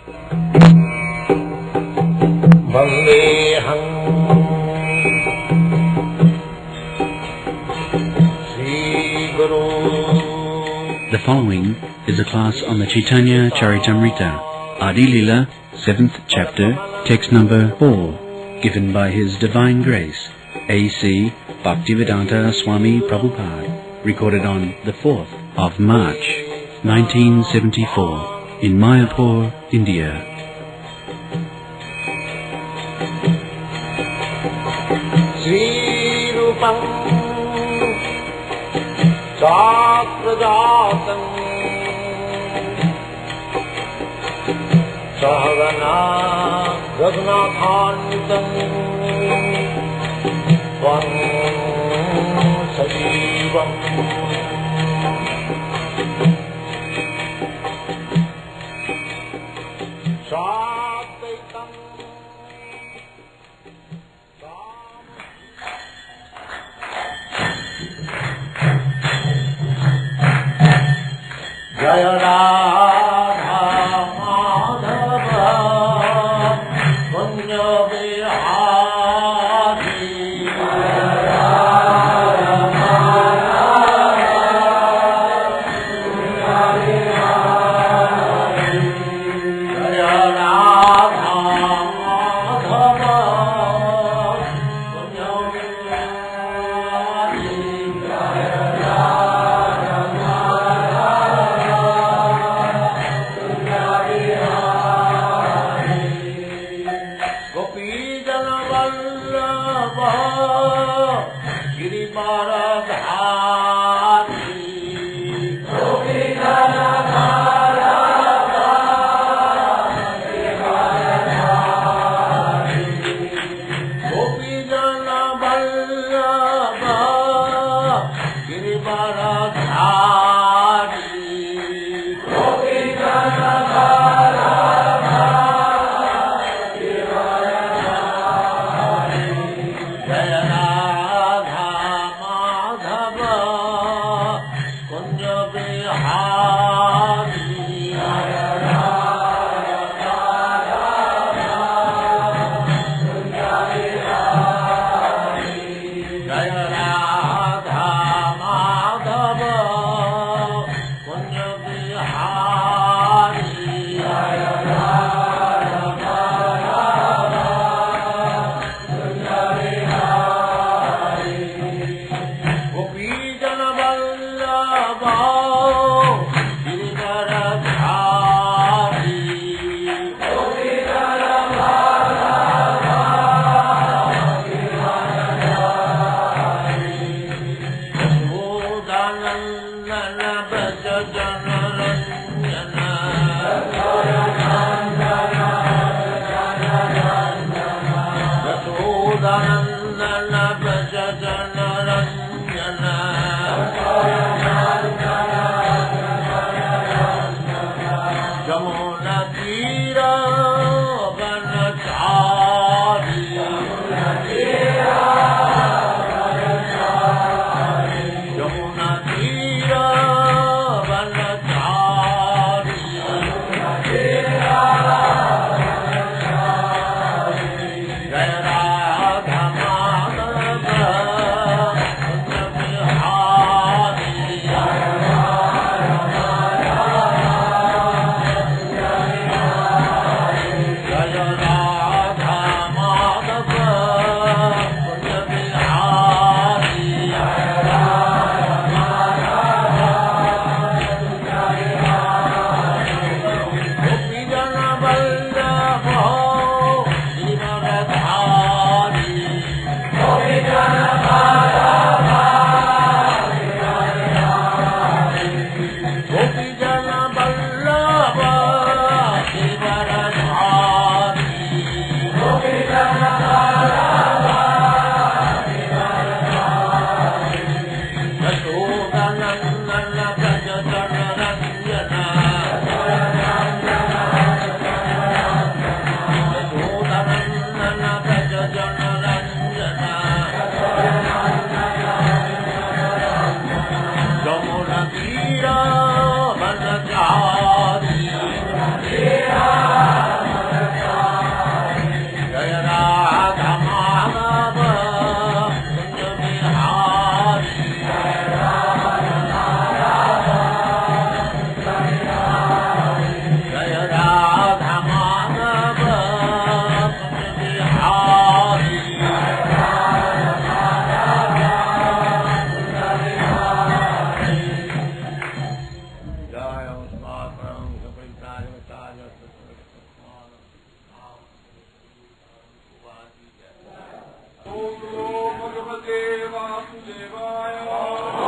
The following is a class on the Caitanya Charitamrita, Adi-LILA, 7th chapter, text number 4, given by His Divine Grace, A.C. Bhaktivedanta Swami Prabhupada, recorded on the 4th of March, 1974, in Mayapur, India. Saprajatam Sahagana Raghunathantam Svam Sajivam Sadvaitam Jaya Radha Madhava Punya Vihari Jaya Radha Madhava Punya Vihari Jaya Radha Madhava Punya Vihari Jaya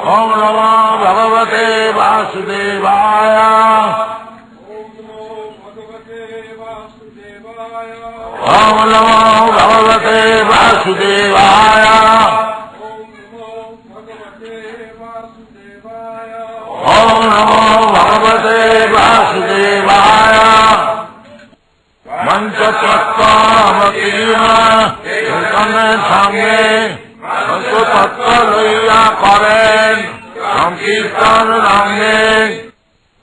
Om Namo Bhagavate Vasudevaya. Om Namo Bhagavate Vasudevaya. Om Namo Bhagavate Vasudevaya. Mancha tattva amatina incarnate sanghe mancha tattva loya karen sankirtana range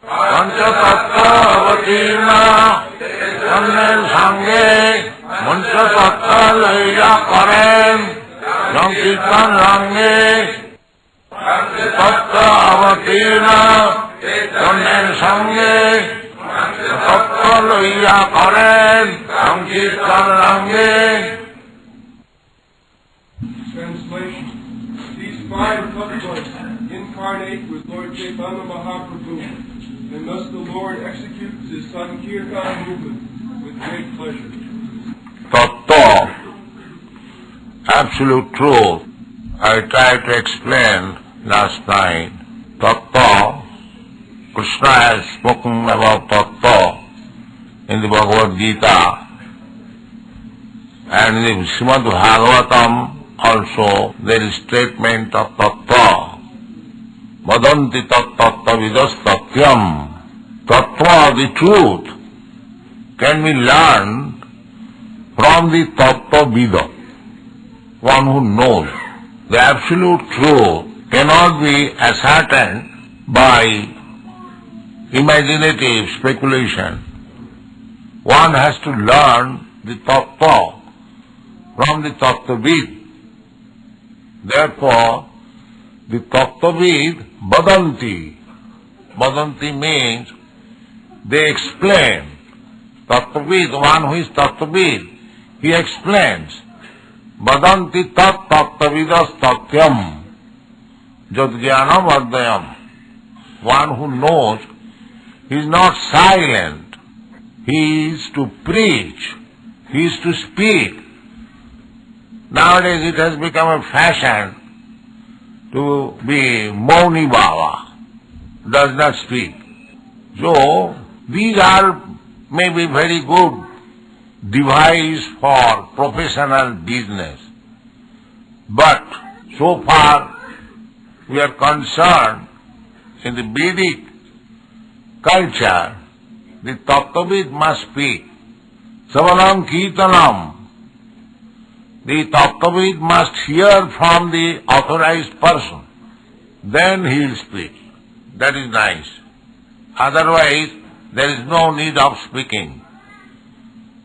mancha tattva amatina incarnate sanghe mancha tattva loya karen sankirtana range tattva amatina incarnate sanghe tattva loya karen sankirtana range. Translation. These five tattvas incarnate with Lord Caitanya Mahaprabhu, and thus the Lord executes his sankirtana movement with great pleasure. Tattva, absolute truth. I tried to explain last night. Tattva, Krishna has spoken about tattva in the Bhagavad Gita, and in the Srimad Bhagavatam also there is statement of tattva. Vadanti tattva vidas tatyam. Tattva, the truth, can be learned from the tattva vida, one who knows. The absolute truth cannot be ascertained by imaginative speculation. One has to learn the tattva from the tattvavid. Therefore, the tattvavid vadanti. Vadanti means they explain. Tattvavid, one who is tattvavid, he explains. Vadanti tat tattvavidas tatyam jad jnanam adayam. One who knows, he is not silent. He is to preach. He is to speak. Nowadays it has become a fashion to be Mauni Baba, does not speak. So, these are maybe very good device for professional business. But so far we are concerned in the Vedic culture, the tattvavid must speak. Savanam kirtanam. The tattvavid must hear from the authorized person. Then he will speak. That is nice. Otherwise, there is no need of speaking.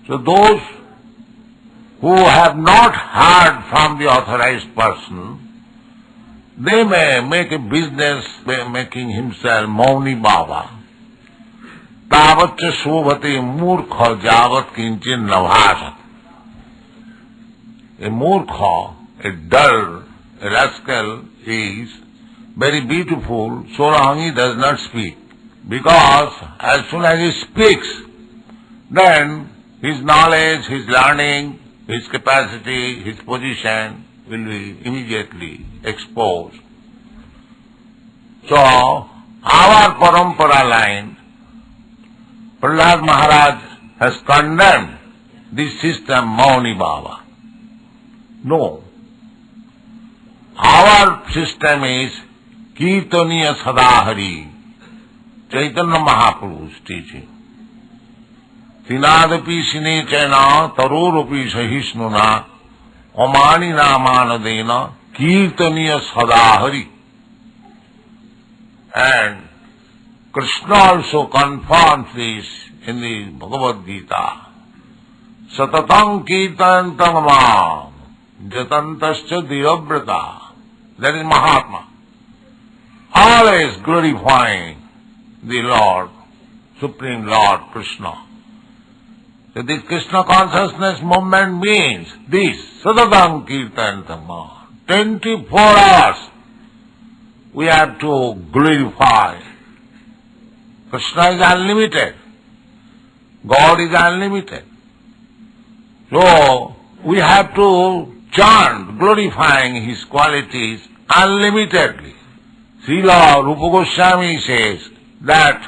So those who have not heard from the authorized person, they may make a business by making himself Mauni Baba. Tavatcha shobhate murkha javat kinchin navasat. A murkha, a dull, a rascal is very beautiful so long he does not speak. Because as soon as he speaks, then his knowledge, his learning, his capacity, his position will be immediately exposed. So, our parampara line, Prahlad Maharaj has condemned this system, Mauni Baba. No. Our system is Kirtaniya Sadahari, Caitanya Mahaprabhu's teaching. Tinadapi sine chena tarorapi sahisnuna omani namanadena Kirtaniya Sadahari. And Krishna also confirms this in the Bhagavad Gita. Satatam kirtantamam jatantascha dirabrata. That is Mahatma. Always glorifying the Lord, Supreme Lord Krishna. So this Krishna consciousness movement means this, Satatam kirtantamam. 24 hours we have to glorify. Krishna is unlimited. God is unlimited. So, we have to chant, glorifying His qualities unlimitedly. Srila Rupa Goswami says that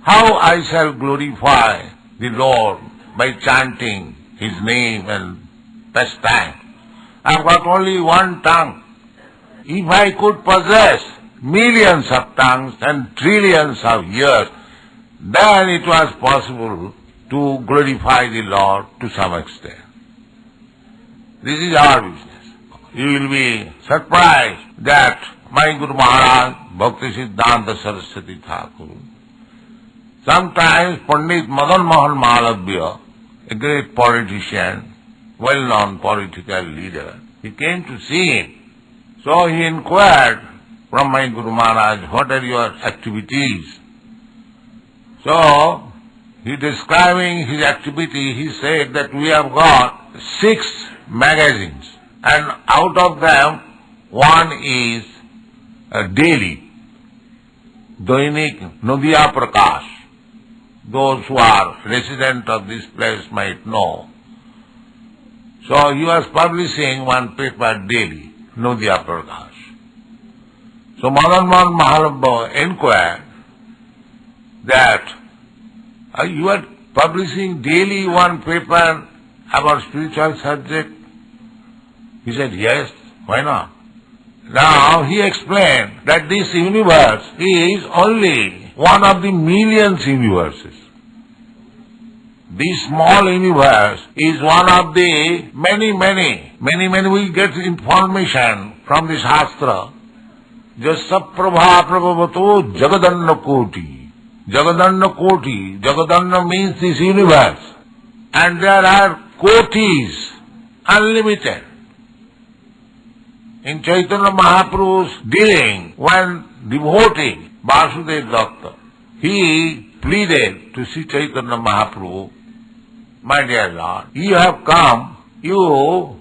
how I shall glorify the Lord by chanting His name and pastime. I've got only one tongue. If I could possess millions of tongues and trillions of years, then it was possible to glorify the Lord to some extent. This is our business. You will be surprised that my Guru Maharaj, Bhakti Siddhanta Saraswati Thakur, sometimes Pandit Madan Mohan Malavya, a great politician, well-known political leader, he came to see him. So he inquired from my Guru Maharaj, what are your activities? So, he describing his activity, he said that we have got 6 magazines, and out of them, one is daily, Dainik Nadia Prakash. Those who are resident of this place might know. So he was publishing one paper daily, Nadia Prakash. So Madan Mohan Mahaprabhu inquired that you are publishing daily one paper about spiritual subject? He said, yes, why not? Now he explained that this universe is only one of the millions universes. This small universe is one of the many we get information from the Shastra. Jasaprabha Prabhavato Jagadanna Koti. Jagadanna Koti. Jagadanna means this universe. And there are kotis, unlimited. In Chaitanya Mahaprabhu's dealing, when devotee Vasudev Datta, he pleaded to see Chaitanya Mahaprabhu, my dear Lord, you have come, you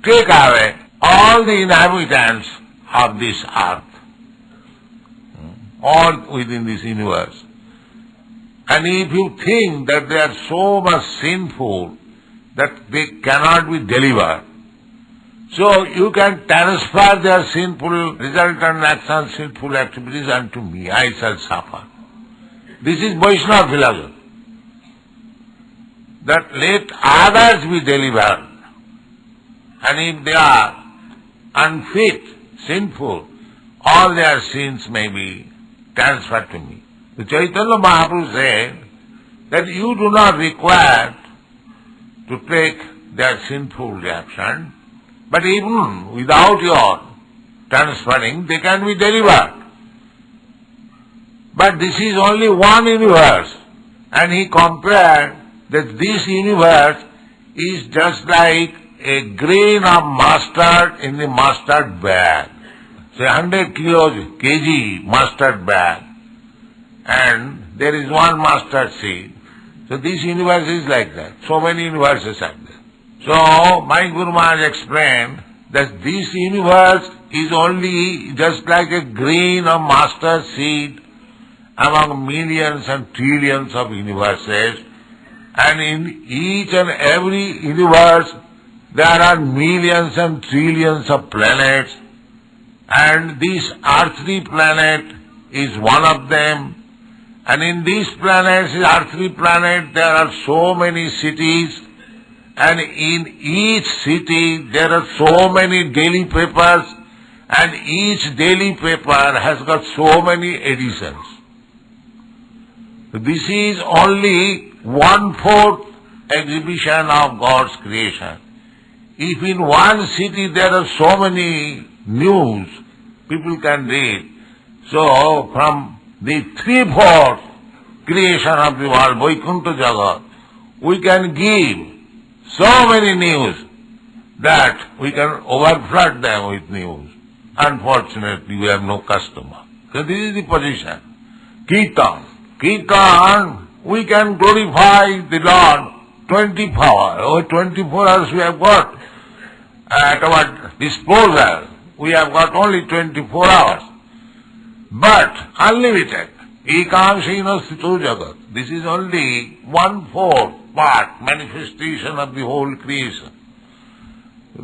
take away all the inhabitants of this earth, all within this universe. And if you think that they are so much sinful that they cannot be delivered, so you can transfer their sinful resultant actions, sinful activities unto me. I shall suffer. This is Vaishnava philosophy. That let others be delivered. And if they are unfit, sinful, all their sins may be transferred to me. The Chaitanya Mahaprabhu said that you do not require to take their sinful reaction, but even without your transferring, they can be delivered. But this is only one universe. And he compared that this universe is just like a grain of mustard in the mustard bag. Say 100 kg mustard bag. And there is one mustard seed. So this universe is like that. So many universes are there. So my Guru Maharaj explained that this universe is only just like a grain of mustard seed among millions and trillions of universes, and in each and every universe there are millions and trillions of planets, and this earthly planet is one of them, and in these planets, earthly planet, there are so many cities, and in each city there are so many daily papers, and each daily paper has got so many editions. This is only 1/4 exhibition of God's creation. If in one city there are so many news, people can read. So from the 3/4 creation of the world, Vaikuntha Jagat, we can give so many news that we can overflood them with news. Unfortunately, we have no customer. So this is the position. Kirtan. Kirtan, we can glorify the Lord 24 hours. Over 24 hours we have got at our disposal. We have got only 24 hours. But unlimited. Ekansina Sthito Jagat. This is only 1/4 part manifestation of the whole creation.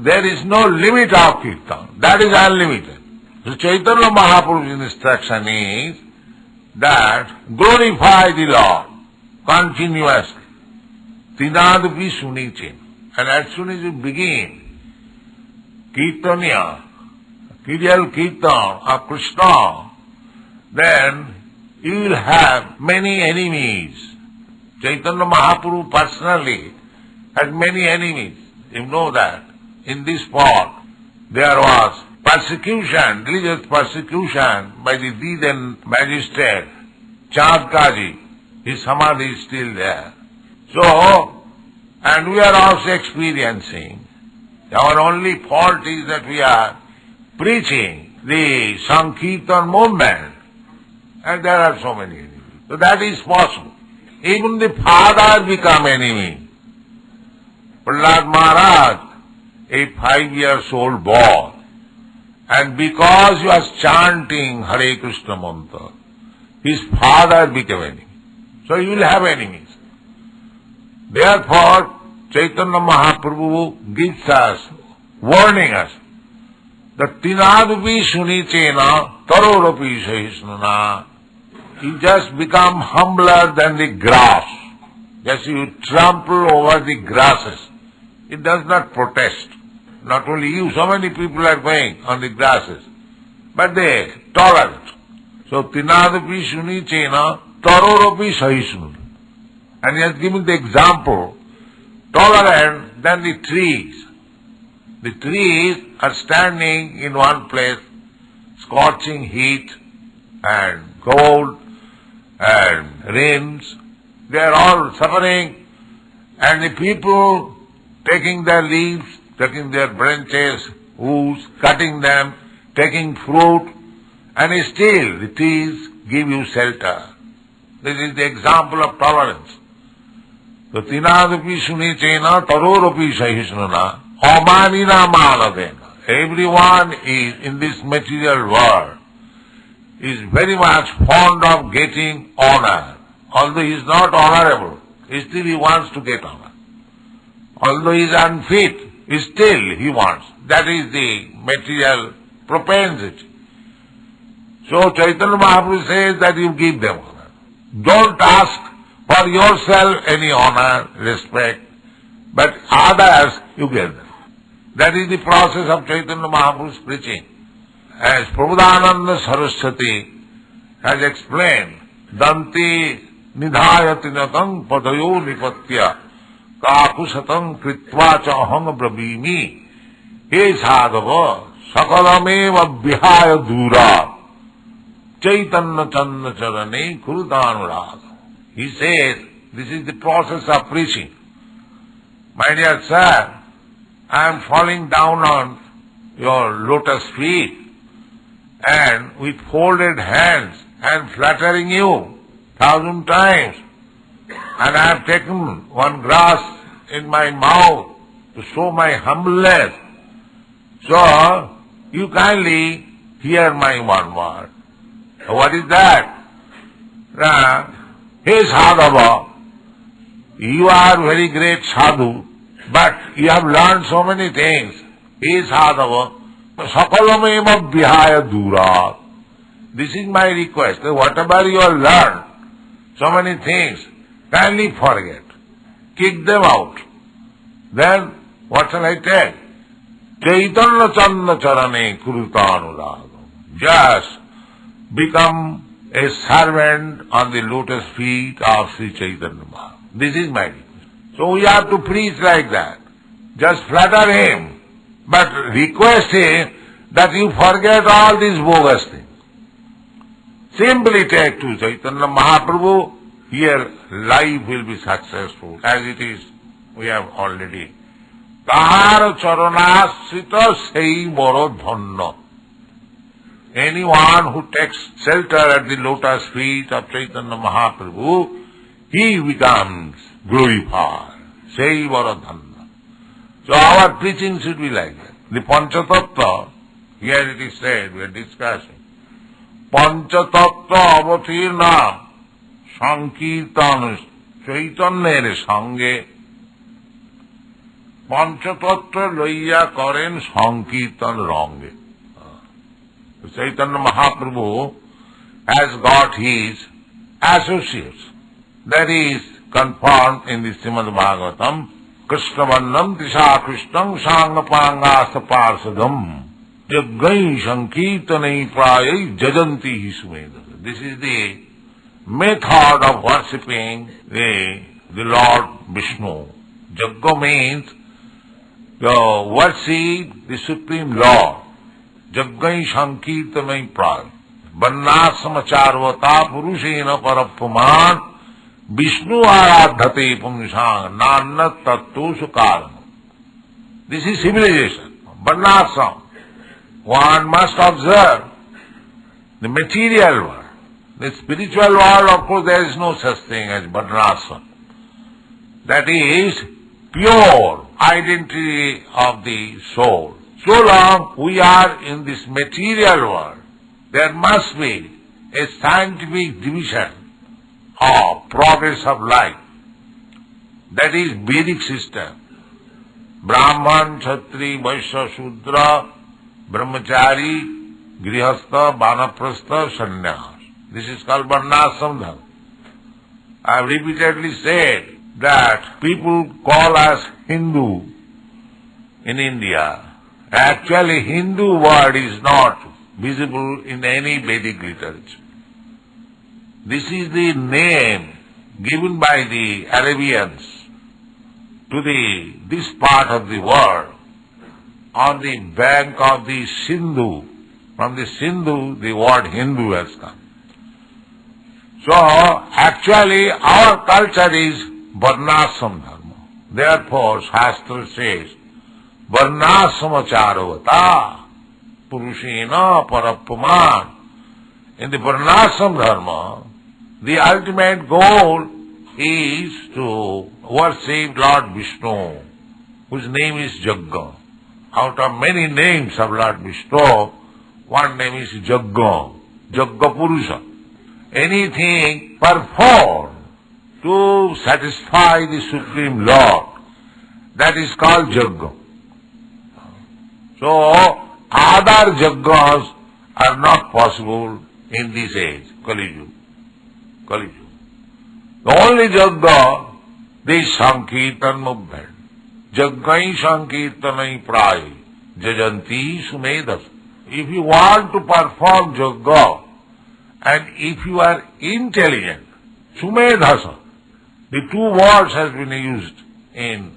There is no limit of Kirtan. That is unlimited. So Chaitanya Mahaprabhu's instruction is that glorify the Lord continuously. Tinadapi sunichin. And as soon as you begin Kirtanya, Kiryal Kirtan of Krishna, then you will have many enemies. Chaitanya Mahaprabhu personally had many enemies. You know that. In this spot, there was persecution, religious persecution by the then magistrate, Chand Kaji. His samadhi is still there. So, and we are also experiencing. Our only fault is that we are preaching the sankirtana movement, and there are so many enemies. So that is possible. Even the father become enemy. Prahlad Maharaj, a 5-year-old boy, and because he was chanting Hare Krishna mantra, his father became enemy. So he will have enemies. Therefore, Chaitanya Mahaprabhu gives us, warning us, that Tinadupi Sunichena Tarorapi Sahisnana. You just become humbler than the grass. Just you trample over the grasses. It does not protest. Not only you, so many people are going on the grasses, but they tolerate. So Tinadapi Sunichena Tarorapi Sahisnana. And he has given the example, tolerant than the trees. The trees are standing in one place, scorching heat and cold and rains. They are all suffering, and the people taking their leaves, taking their branches, woods, cutting them, taking fruit, and still the trees give you shelter. This is the example of tolerance. So Tinadapi Sunichena Tarorapi Sahisnana Amanina Manadena. Everyone is in this material world is very much fond of getting honor. Although he is not honorable, still he wants to get honor. Although he is unfit, still he wants. That is the material propensity. So Chaitanya Mahaprabhu says that you give them honor. Don't ask for yourself any honor, respect, but others you give them. That is the process of Chaitanya Mahaprabhu's preaching. As Prabhupada Saraswati has explained, Danti nidhayatinatang padayo nipatya kakusatang kritva cha aham brabhimi he sadhava sakalameva vihaya dura Chaitanya Channa Charane Kurudanurad. He says, this is the process of preaching. My dear sir, I am falling down on your lotus feet and with folded hands and flattering you 1,000 times. And I have taken one grass in my mouth to show my humbleness. So, you kindly hear my one word. What is that? Hey Sadhava, you are very great sadhu, but you have learned so many things. Hey Sadhava, sakalameva vihaya dura. This is my request. Whatever you have learned, so many things, kindly forget. Kick them out. Then, what shall I tell? Chaitanya Channa Charane Kurutanuragam. Just become a servant on the lotus feet of Sri Chaitanya Mahaprabhu. This is my request. So we have to preach like that. Just flatter him, but request him that you forget all these bogus things. Simply take to Chaitanya Mahaprabhu, here life will be successful. As it is, we have already. Kahar charanasrita sei boro dhanna. Anyone who takes shelter at the lotus feet of Chaitanya Mahaprabhu, he becomes glorified. Sei boro dhanna. So our preaching should be like that. The Panchatattva, here it is said, we are discussing. Panchatattva avatirna sankirtana Chaitanya sange. Panchatattva loiya karen sankirtan range. Caitanya Mahaprabhu has got his associates. That is confirmed in the Srimad Bhagavatam. Krishna Vandam Tisha Krishnam Sangapangasa Parsadam Jaggai Sankirtanai Prayai Jajanti Hisumeda. This is the method of worshipping the Lord Vishnu. Jagga means worship the Supreme Lord. Jaggai Sankirtanai Prayai Varnasramacharvata Purushena Parapuman Vishnu Aradhate Pumsang Nanna Tattu Sukaram. This is civilization, Varnasram. One must observe the material world. The spiritual world, of course, there is no such thing as Varnasram. That is pure identity of the soul. So long we are in this material world, there must be a scientific division of progress of life. That is Vedic system. Brahman, Kshatri, Vaishya, Shudra, Brahmachari, Grihastha, Vanaprastha, Sannyas. This is called Varnashram Dharma. I have repeatedly said that people call us Hindu in India. Actually, Hindu word is not visible in any Vedic literature. This is the name given by the Arabians to this part of the world on the bank of the Sindhu. From the Sindhu, the word Hindu has come. So, actually, our culture is Varnashram Dharma. Therefore, Shastra says, Varnashramacharvata Purushena Parapuman. In the Varnashram Dharma, the ultimate goal is to worship Lord Vishnu, whose name is Jagga. Out of many names of Lord Vishnu, one name is Jagga, Jagga Purusha. Anything performed to satisfy the Supreme Lord, that is called Jagga. So, other Jaggas are not possible in this age, Kali Yuga. The only Jagga, this Sankirtan movement. Jaggai Sankirtanai Prayai Jajanti Sumedas. If you want to perform Jagga, and if you are intelligent, Sumedhasa, the two words has been used in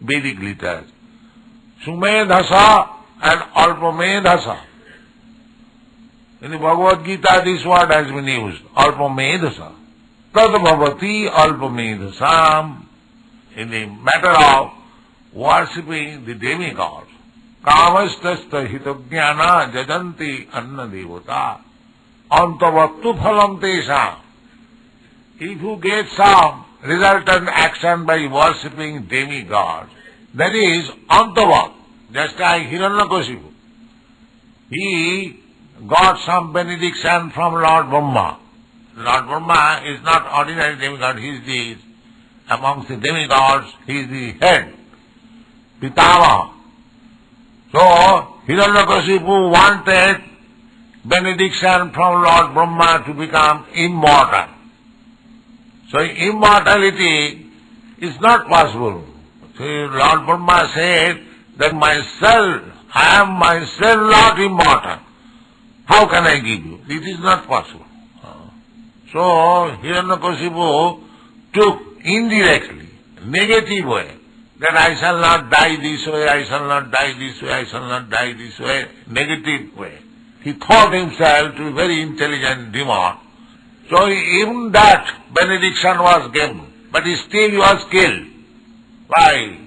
Vedic literature. Sumedhasa and Alpamedhasa. In the Bhagavad Gita, this word has been used, Alpamedhasa. Tadbhavati Alpamedhasam. In the matter of worshipping the demigods, Kamastasta Hitagnyana Jajanti Anna Devata. Antavattu phalam tesam. If you get some resultant action by worshipping demigods, that is antavat. Just like Hiranyakashipu. He got some benediction from Lord Brahma. Lord Brahma is not ordinary demigod, he is amongst the demigods, he is the head, Pitama. So, Hiranyakashipu wanted benediction from Lord Brahma to become immortal. So immortality is not possible. See, Lord Brahma said that myself, I am myself not immortal. How can I give you? It is not possible. So Hiranyakashipu took indirectly, negative way, that I shall not die this way, I shall not die this way, I shall not die this way, negative way. He thought himself to be very intelligent demon. So even that benediction was given, but still he was killed by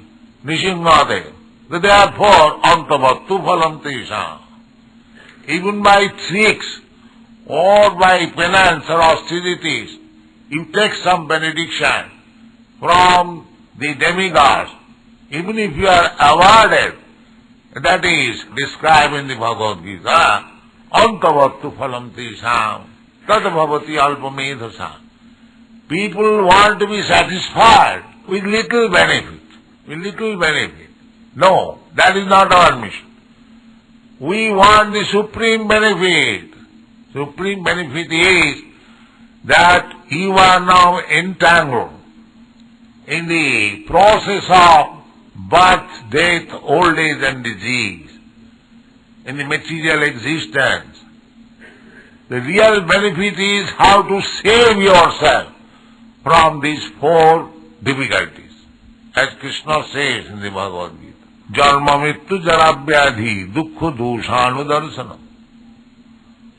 Nishingadev. Therefore, antavattu phalam tesam. Even by tricks or by penance or austerities, you take some benediction from the demigods, even if you are awarded, that is described in the Bhagavad Gita, antavattu phalam tesam tadbhavati alpamedhasa. People want to be satisfied with little benefit, No, that is not our mission. We want the supreme benefit. Supreme benefit is that you are now entangled in the process of birth, death, old age and disease, in the material existence. The real benefit is how to save yourself from these four difficulties. As Krishna says in the Bhagavad Gita, Janma Mrityu Jara Vyadhi Dukkha Doshanu Darsana.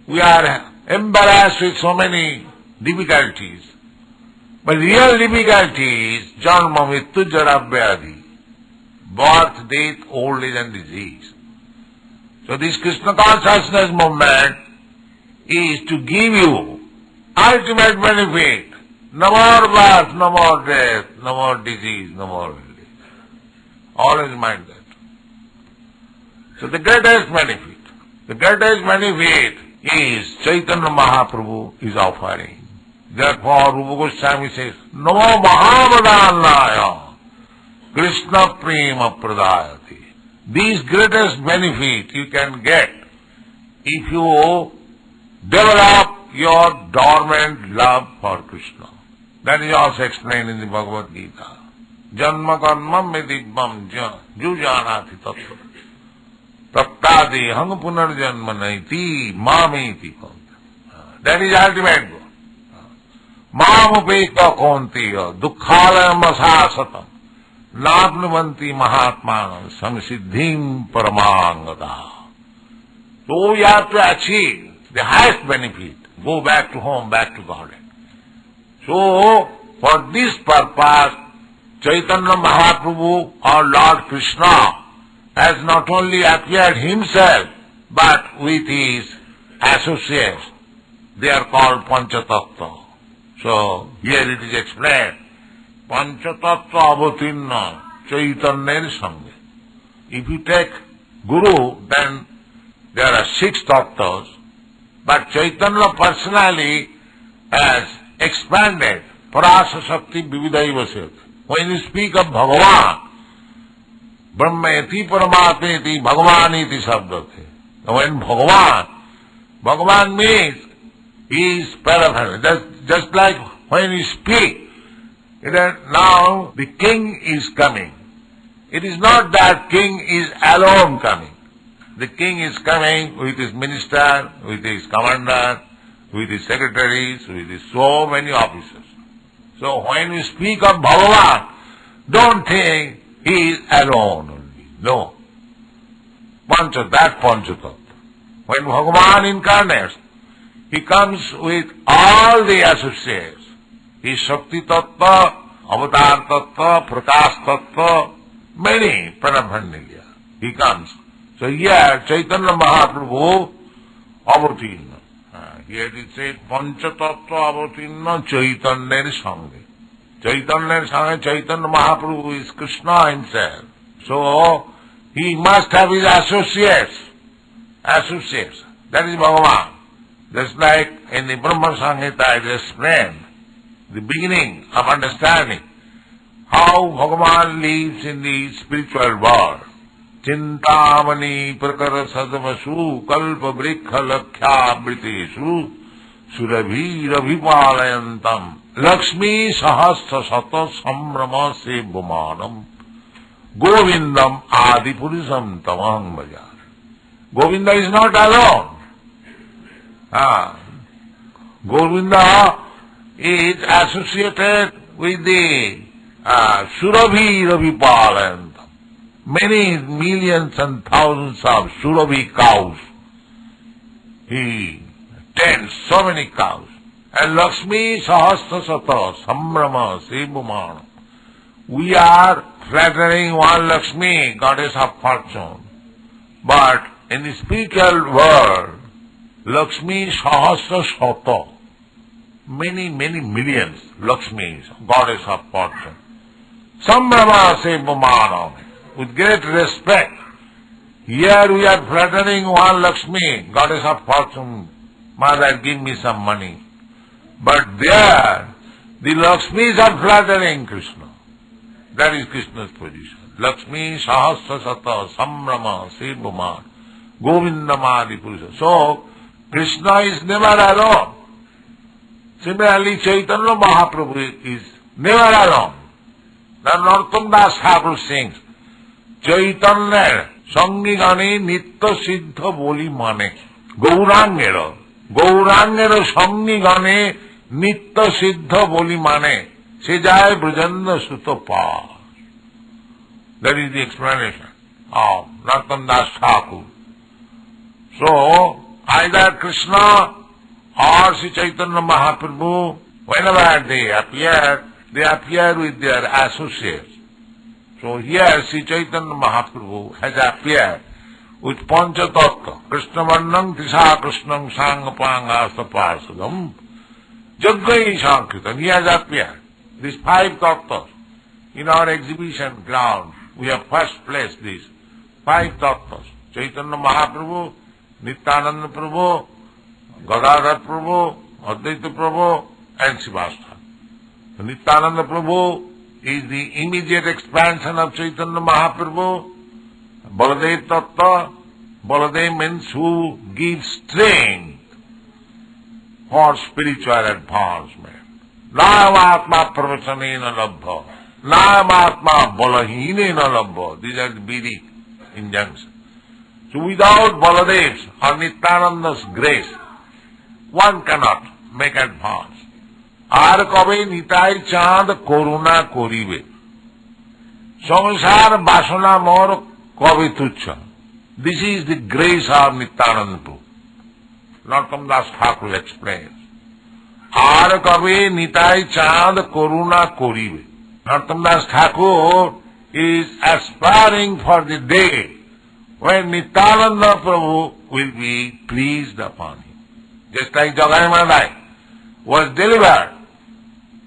We are embarrassed with so many difficulties. But real difficulty is Janma Mrityu Jara Vyadhi, birth, death, old age and disease. So this Krishna consciousness movement is to give you ultimate benefit. No more birth, no more death, no more disease, no more disease. Always mind that. So the greatest benefit is Caitanya Mahaprabhu is offering. Therefore Rupa Goswami says, Namo Mahamadannaya Krishna Prema Pradayati. These greatest benefit you can get if you develop your dormant love for Krishna. That is also explained in the Bhagavad Gita. Janma karma me dibbam jujanati tattva. Tattadi hang punarjanma naiti mamiti. That is ultimate goal. Mamupeka kontiya dukkhalayam asasatam napnuvanti mahatmanam samsiddhim paramangada. So we have to achieve the highest benefit. Go back to home, back to Godhead. So, for this purpose, Caitanya Mahaprabhu or Lord Krishna has not only appeared himself, but with his associates. They are called Panchatattva. So, here it is explained, Panchatattva avatinna Chaitanya Sangha. If you take Guru, then there are 6 tattvas, but Chaitanya personally has expanded Parasa Shakti Vividaiva Set. When you speak of Bhagavan, Brahmeti Paramatmeti Bhagavaniti Sabdate. When Bhagavan means he is paraphrased. Just like when you speak, now the king is coming. It is not that king is alone coming. The king is coming with his minister, with his commander, with his secretaries, with his so many officers. So when we speak of Bhagavan, don't think he is alone only. No. That Panchatattva. When Bhagavan incarnates, he comes with all the associates. He is Shakti Tattva, Avatar Tattva, Prakash Tattva, many Parabhandilya. He comes. So here Caitanya Mahaprabhu avatinna. Here it says Panchatattva avatinna Chaitanya Sangha. Chaitanya Sangha, Caitanya Mahaprabhu is Krishna himself. So he must have his associates. That is Bhagavan. Just like in the Brahma Samhita it is explained, the beginning of understanding how Bhagavan lives in the spiritual world. Chintamani prakara sadvasu kalpa vrikha lakhya britesu surabhi rabhipalayantam Lakshmi sahasra sata sambrama se bumanam Govindam adi purisam tamang bhaja. Govinda is not alone. Govinda is associated with the Surabhi Rabhipalayantam. Many millions and thousands of Surabhi cows. He tends so many cows. And Lakshmi Sahasra Sata Sambrama Sebumana. We are flattering one Lakshmi, goddess of fortune. But in the spiritual world, Lakshmi Sahasra Sata, many millions Lakshmis, goddess of fortune. Sambrama Sebumana. With great respect, here we are flattering one Lakshmi, goddess of fortune. Mother, give me some money. But there, the Lakshmis are flattering Krishna. That is Krishna's position. Lakshmi Sahasra Sata Sambrama Sebhuman Govindamadi Purusha. So, Krishna is never alone. Similarly, Chaitanya Mahaprabhu is never alone. The Narottam Das Thakur sings, Chaitanya Sangigane Nitya Siddha Boli Mane. Gaurangero Sangigane Nitya Siddha Boli Mane. Sejay Brajanda Sutta Pa. That is the explanation of Narottam Das Thakur. So, either Krishna or Sri Chaitanya Mahaprabhu, whenever they appear with their associates. So here Sri Chaitanya Mahaprabhu has appeared with Pancha Tattva, Krishna Varnam Tisa Krishnam Sangapanga Parsadam, Jaggai Sankirtan. He has appeared. These 5 tattvas. In our exhibition ground, we have first placed these 5 tattvas. Chaitanya Mahaprabhu, Nityananda Prabhu, Gadadhar Prabhu, Advaita Prabhu, and Srivastava. Nityananda Prabhu is the immediate expansion of Chaitanya Mahaprabhu. Baladev Tattva, Baladev means who gives strength for spiritual advancement. Nayamatma pravachanena labdha, Nayamatma balahinena labdha. These are the Vedic injunctions. So without Baladev's or Nityananda's grace, one cannot make advance. Ar kabe nitai chand koruna koribe. Sansar vasana mor kabe tuchha. This is the grace of Nityananda Prabhu. Narottam Das Thakur explains. Ar kabe nitai chand koruna koribe. Narottam Das Thakur is aspiring for the day when Nityananda Prabhu will be pleased upon him. Just like Jagai Madai was delivered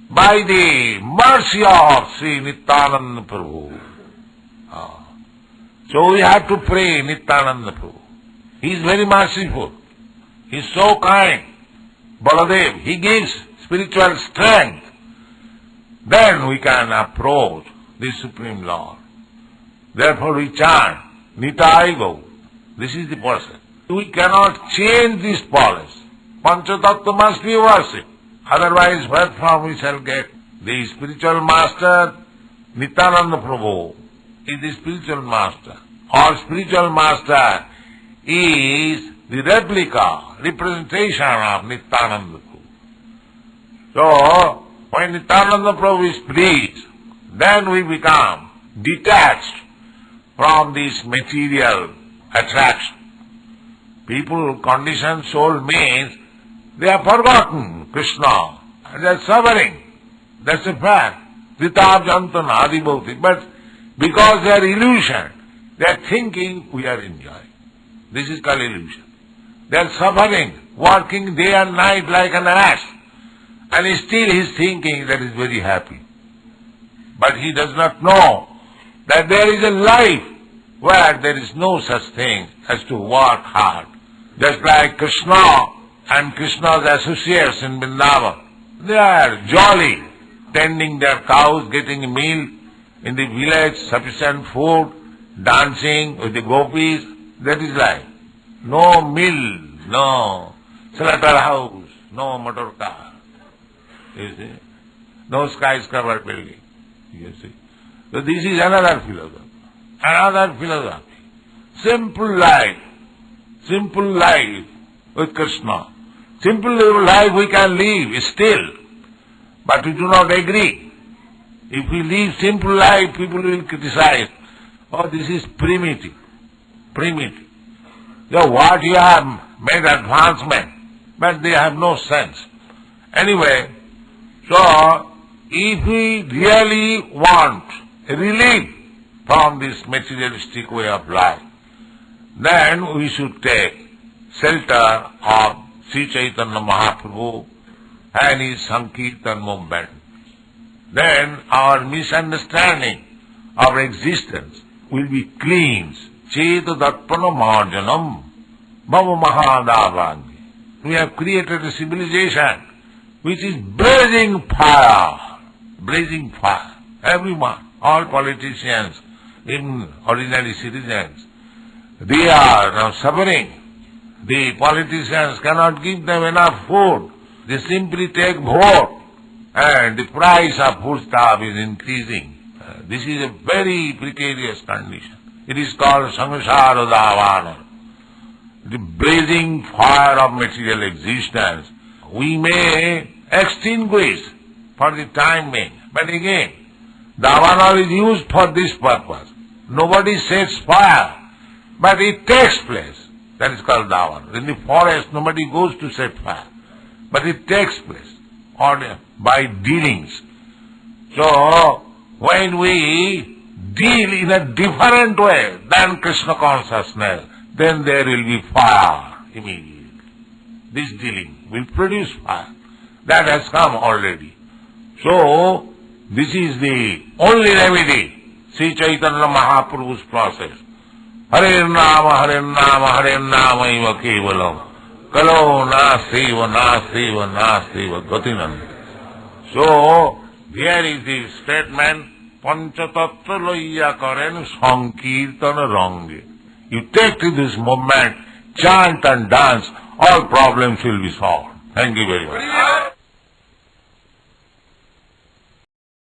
by the mercy of Sri Nityananda Prabhu. So we have to pray Nityananda Prabhu. He is very merciful. He is so kind. Baladev, he gives spiritual strength. Then we can approach the Supreme Lord. Therefore we chant, Nitai Go. This is the person. We cannot change this policy. Panchatattva must be worshipped. Otherwise, where from we shall get? The spiritual master, Nityananda Prabhu, is the spiritual master. Our spiritual master is the replica, representation of Nityananda Prabhu. So, when Nityananda Prabhu is pleased, then we become detached from this material attraction. People, conditioned soul means they have forgotten Krishna and they are suffering. That's a fact. Vitab jantana adibhauti. But because they are illusion, they are thinking we are enjoying. This is called illusion. They are suffering, working day and night like an ass. And still he is thinking that he is very happy. But he does not know that there is a life where there is no such thing as to work hard. Just like Krishna and Krishna's associates in Vrindavan, they are jolly, tending their cows, getting a meal in the village, sufficient food, dancing with the gopis. That is life. No mill, no slaughterhouse, no motor car. You see? No skyscraper building. You see? So this is another philosophy. Another philosophy. Simple life with Krishna. Simple life we can live still, but we do not agree. If we live simple life, people will criticize. Oh, this is primitive. So what you have made advancement, but they have no sense. Anyway, so if we really want relief from this materialistic way of life, then we should take shelter of Sri Chaitanya Mahaprabhu and his Sankirtan movement. Then our misunderstanding of existence will be cleansed. Cheta Darpana Marjanam Bhava Mahadavani. We have created a civilization which is blazing fire. Everyone, all politicians, even ordinary citizens, they are now suffering. The politicians cannot give them enough food. They simply take vote and the price of foodstuff is increasing. This is a very precarious condition. It is called samsara davana, the blazing fire of material existence. We may extinguish for the time being, but again, davana is used for this purpose. Nobody sets fire, but it takes place. That is called davana. In the forest, nobody goes to set fire, but it takes place by dealings. So, when we deal in a different way than Krishna consciousness, then there will be fire immediately. This dealing will produce fire. That has come already. So, this is the only remedy, Sri Caitanya Mahaprabhu's process. Hare Nama Eva Kevalam. Kalo na seva gatinam. So, here is the statement, Panchatattva loya karen sankirtana range. You take to this movement, chant and dance, all problems will be solved. Thank you very much.